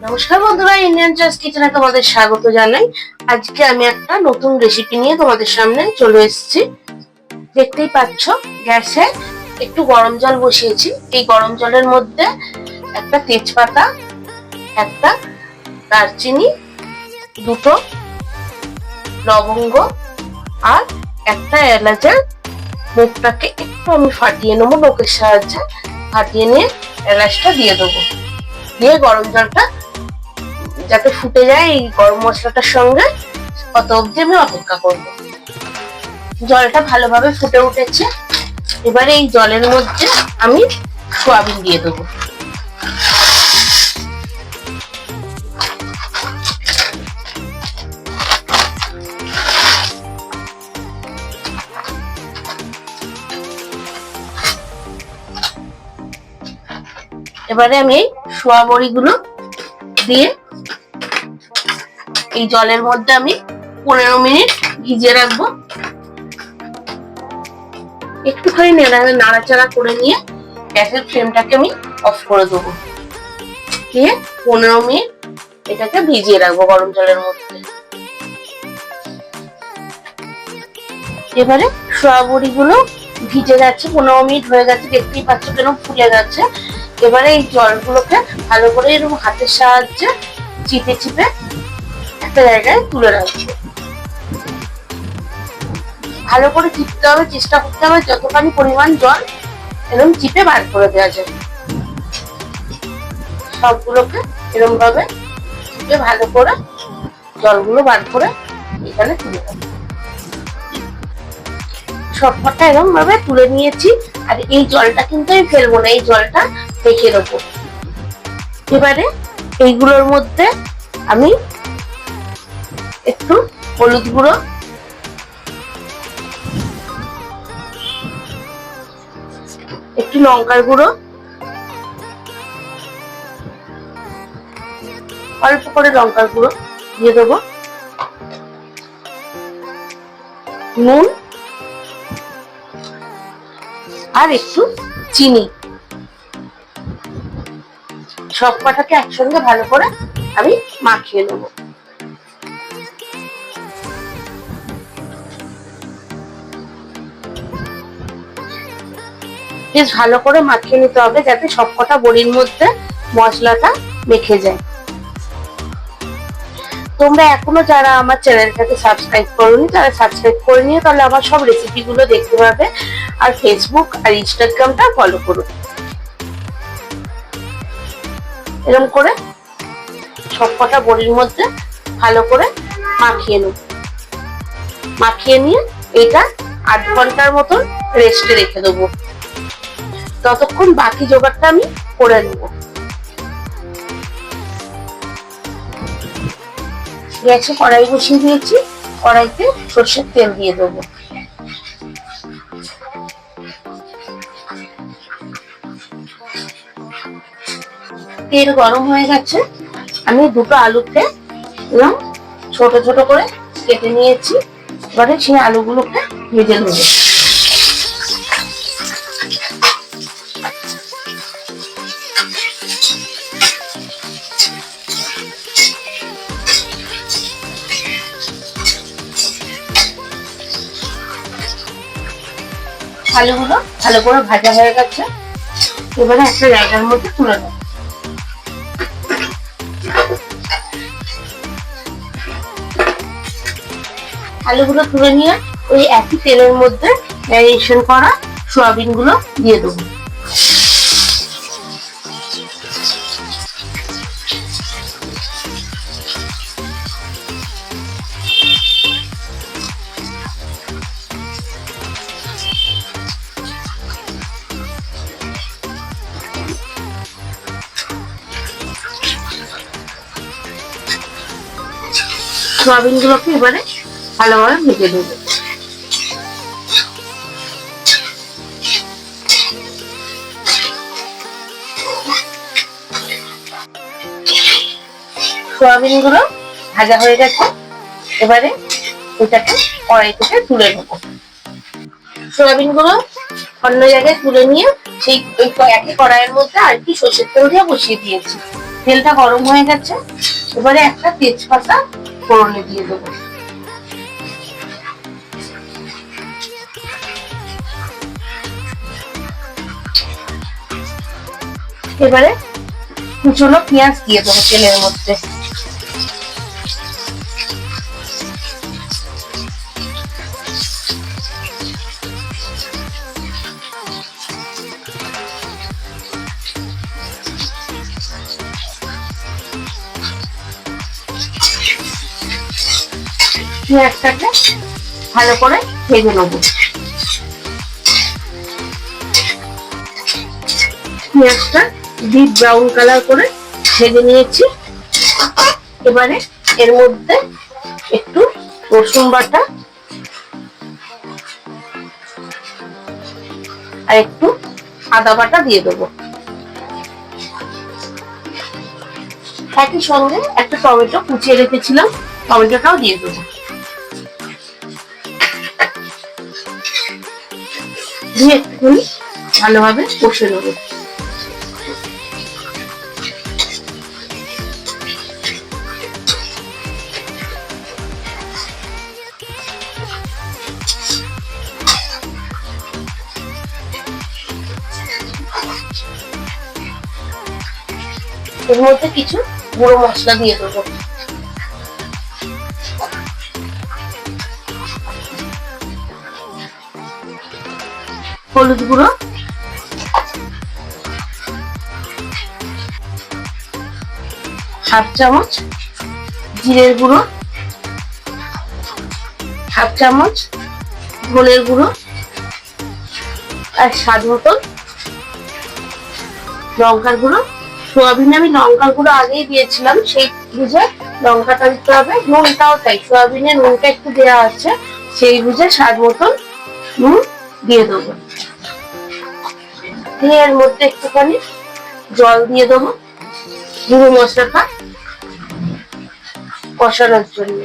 নমস্কার বন্ধুরা, Indian choice কিচেনে তোমাদের স্বাগত জানাই। আজকে আমি একটা নতুন রেসিপি নিয়ে তোমাদের সামনে চলে এসেছি। দেখতেই পাচ্ছ, গ্যাসে একটু গরম জল বসিয়েছি। এই গরম জলের মধ্যে একটা তেজপাতা, একটা দারচিনি, দুটো লবঙ্গ আর একটা এলাচের মুখটাকে একটু আমি ফাটিয়ে নেবো, নখের সাহায্যে ফাটিয়ে নিয়ে এলাচটা দিয়ে দেবো। দিয়ে গরম জলটা যাতে ফুটে যায় এই গরম মশলাটার সঙ্গে, তত অবধি আমি অপেক্ষা করব। জলটা ভালোভাবে ফুটে উঠেছে। এবারে এই জলের মধ্যে আমি সয়াবিন দিয়ে দেবো। এবারে আমি এই সোয়া বড়িগুলো দিয়ে এই জলের মধ্যে আমি 15 মিনিট ভিজিয়ে রাখবো। একটুখানি নাড়াচাড়া করে নিয়ে গ্যাসের ফ্লেমটাকে আমি অফ করে দেবো। দিয়ে 15 মিনিট এটাকে ভিজিয়ে রাখবো গরম জলের মধ্যে। এবারে সোয়া বড়িগুলো ভিজে যাচ্ছে, 15 মিনিট হয়ে গেছে, দেখতেই পাচ্ছ কেন ফুলে গেছে। এবারে এই জলগুলোকে ভালো করে এরকম হাতের সাহায্যে চিপে চিপে একটা জায়গায় তুলে রাখবো। ভালো করে চিপতে হবে, চেষ্টা করতে হবে যতখানি পরিমাণ জল এরকম চিপে বার করে দেওয়া যায়। সবগুলোকে এরকম ভাবে চিপে ভালো করে জলগুলো বার করে এখানে তুলে দেবো। সবকটা এরকম ভাবে তুলে নিয়েছি। আর এই জলটা কিন্তু আমি ফেলবো না, এই জলটা রেখে দেবো। এবারে এইগুলোর মধ্যে আমি একটু হলুদ গুঁড়ো, একটু লঙ্কার গুঁড়ো, অল্প করে লঙ্কার গুঁড়ো দিয়ে দেবো, নুন আর একটু চিনি। সব কটাকে একসঙ্গে ভালো করে আমি মাখিয়ে নেব। বেশ ভালো করে মাখিয়ে নিতে হবে যাতে সবকটা বড়ির মধ্যে মশলাটা মেখে যায়। তোমরা এখনো যারা আমার চ্যানেলটাকে সাবস্ক্রাইব করোনি তারা সাবস্ক্রাইব করে নিও, তাহলে আমার সব রেসিপি গুলো দেখতে পাবে। আর ফেসবুক আর ইনস্টাগ্রামটা ফলো করো। এরকম করে সবকটা বড়ির মধ্যে ভালো করে মাখিয়ে নেব। মাখিয়ে নিয়ে এটা 8 ঘন্টার মতন রেস্টে রেখে দেবো। ততক্ষণ বাকি জোগাড়টা আমি করে নেব। গ্যাসে কড়াই বসিয়ে দিয়েছি, কড়াইতে সর্ষের তেল দিয়ে দেবো। তেল গরম হয়ে গেছে। আমি দুটো আলুকে এরকম ছোট ছোট করে কেটে নিয়েছি। এবারে সেই আলুগুলোকে ভেজে নেব। আলুগুলো ভালো করে ভাজা হয়ে গেছে। এবারে একটা জায়গার মধ্যে তুলে নেব। আলুগুলো তুলে নিয়ে ওই একই তেলের মধ্যে ম্যারিনেশন করা সয়াবিন গুলো দিয়ে দেবো। সয়াবিন গুলোকে এবারে ভালোভাবে ভেজে দেবো। সয়াবিন গুলো ভাজা হয়ে গেছে। এবারে এটাকে কড়াই থেকে তুলে নেবো। সয়াবিন গুলো অন্য জায়গায় তুলে নিয়ে সেই একই কড়াইয়ের মধ্যে আর কি সর্ষের তেল দিয়ে বসিয়ে দিয়েছি। তেলটা গরম হয়ে গেছে, এবারে একটা তেজপাতা ফোড়নে দিয়ে দেবো। এবারে কুচনো পেঁয়াজ দিয়ে দেবো তেলের মধ্যে। পেঁয়াজটাকে ভালো করে ভেজে নেব। পেঁয়াজটা ডিপ ব্রাউন কালার করে ভেজে নিয়েছি। এবারে এর মধ্যে একটু রসুন বাটা আর একটু আদা বাটা দিয়ে দেবো। একই সঙ্গে একটা টমেটো কুচিয়ে রেখেছিলাম, টমেটোটাও দিয়ে দেবো। দিয়ে একটুখানি ভালোভাবে কষে নেবো। এর মধ্যে কিছু গুঁড়ো মশলা দিয়ে দেবো। হলুদ গুঁড়ো, হাফ চামচ জিরের গুঁড়ো, হাফ চামচ ধনের গুঁড়ো আর স্বাদ মতন লঙ্কার গুঁড়ো। সোয়াবিনে আমি লঙ্কার গুঁড়ো আগেই দিয়েছিলাম, সেই বুঝে লঙ্কাটা দিতে হবে। নুনটাও তাই, সোয়াবিনে নুনটা একটু দেওয়া আছে, সেই বুঝে স্বাদ মতন নুন দিয়ে দেবো। দিয়ে এর মধ্যে একটুখানি জল দিয়ে দেবো গুঁড়ো মশলাটা কষানোর জন্য।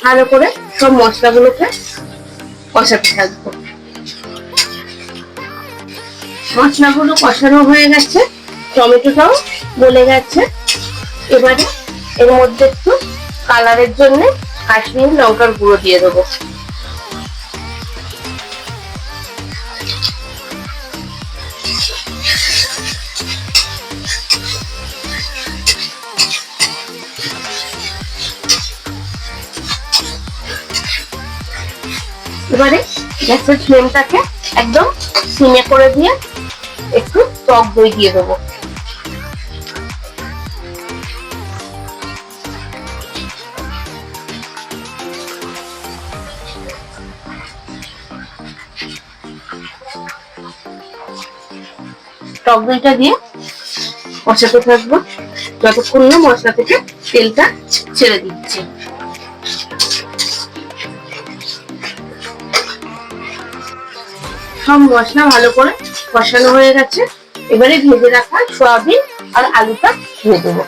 ভালো করে সব মশলাগুলোকে কষাতে থাকবো। মশলাগুলো কষানো হয়ে গেছে, টমেটোটাও গলে গেছে। এবারে এর মধ্যে একটু কালারের জন্য কাশ্মীরি লঙ্কার গুঁড়ো দিয়ে দেবো। এবারে গ্যাসের ফ্লেমটাকে একদম সিমে করে দিয়ে একটু টক দই দিয়ে দেবো। টক দইটা দিয়ে কষাতে থাকবো যতক্ষণ না মশলা থেকে তেলটা ছেড়ে দিচ্ছে। সব মশলা ভালো করে কষানো হয়ে গেছে, এবারে ভেজে রাখা সয়াবিন আর আলুটা দিয়ে দেবো।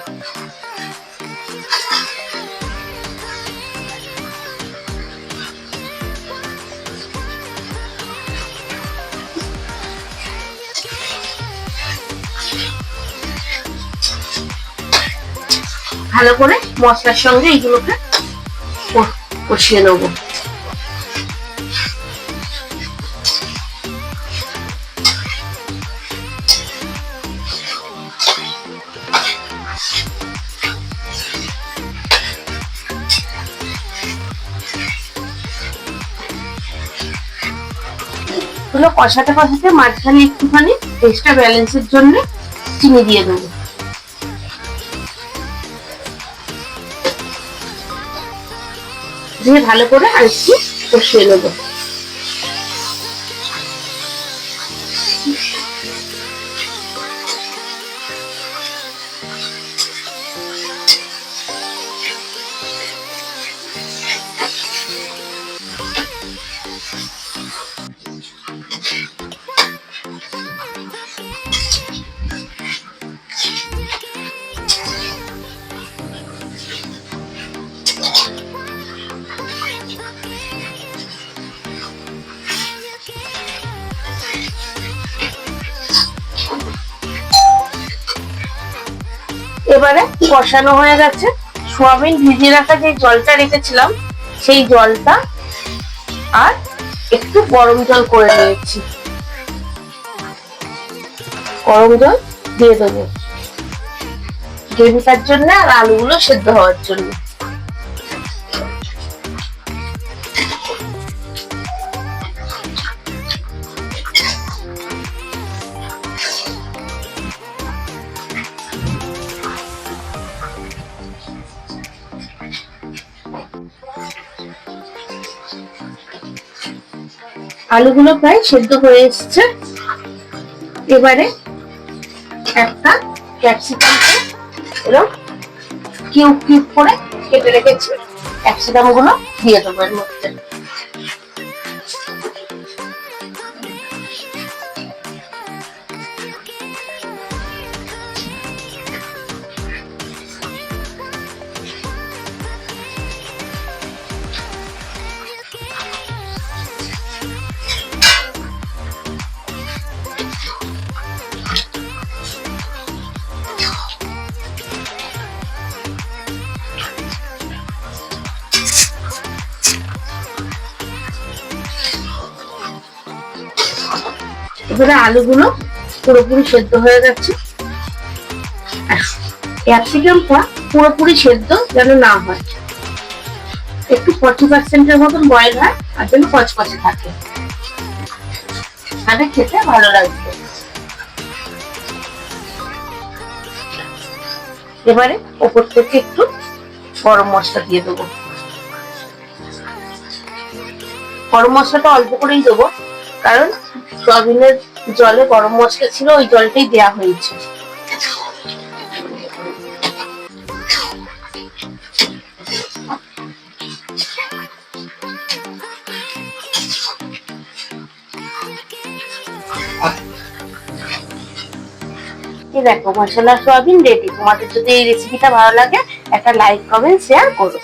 ভালো করে মশলার সঙ্গে এইগুলোকে কষিয়ে নেবো। কষাতে কষাতে মাঝখানে একটুখানি টেস্টটা ব্যালেন্সের জন্য চিনি দিয়ে দেবো। দিয়ে ভালো করে আর একটু কষিয়ে নেবো। এবারে কষানো হয়ে গেছে, সোয়াবিন ভিজিয়ে রাখা যে জলটা রেখেছিলাম সেই জলটা আর একটু গরম জল করে নিয়েছি, গরম জল দিয়ে দেবো গ্রেভিটার জন্য আর আলুগুলো সেদ্ধ হওয়ার জন্য। আলুগুলো প্রায় সেদ্ধ হয়ে এসছে। এবারে একটা ক্যাপসিকামকে এরকম কিউব কিউব করে কেটে রেখেছি, ক্যাপসিকাম গুলো দিয়ে দেবো এর মধ্যে। এবারে আলুগুলো পুরোপুরি সেদ্ধ হয়ে গেছে, ক্যাপসিকামটা পুরোপুরি সেদ্ধ যেন না হয়, একটু 40% মতন বয়েল হয় আর যেন কচকচে থাকে, তাহলে খেতে ভালো লাগবে। এবারে ওপর থেকে একটু গরম মশলা দিয়ে দেবো, গরম মশলাটা অল্প করেই দেবো কারণ সয়াবিনের জলে গরম মশলা ছিল, ওই জলটাই দেয়া হয়েছে। দেখো মশলা সয়াবিন রেডি। তোমাদের যদি এই রেসিপিটা ভালো লাগে একটা লাইক কমেন্ট শেয়ার করো।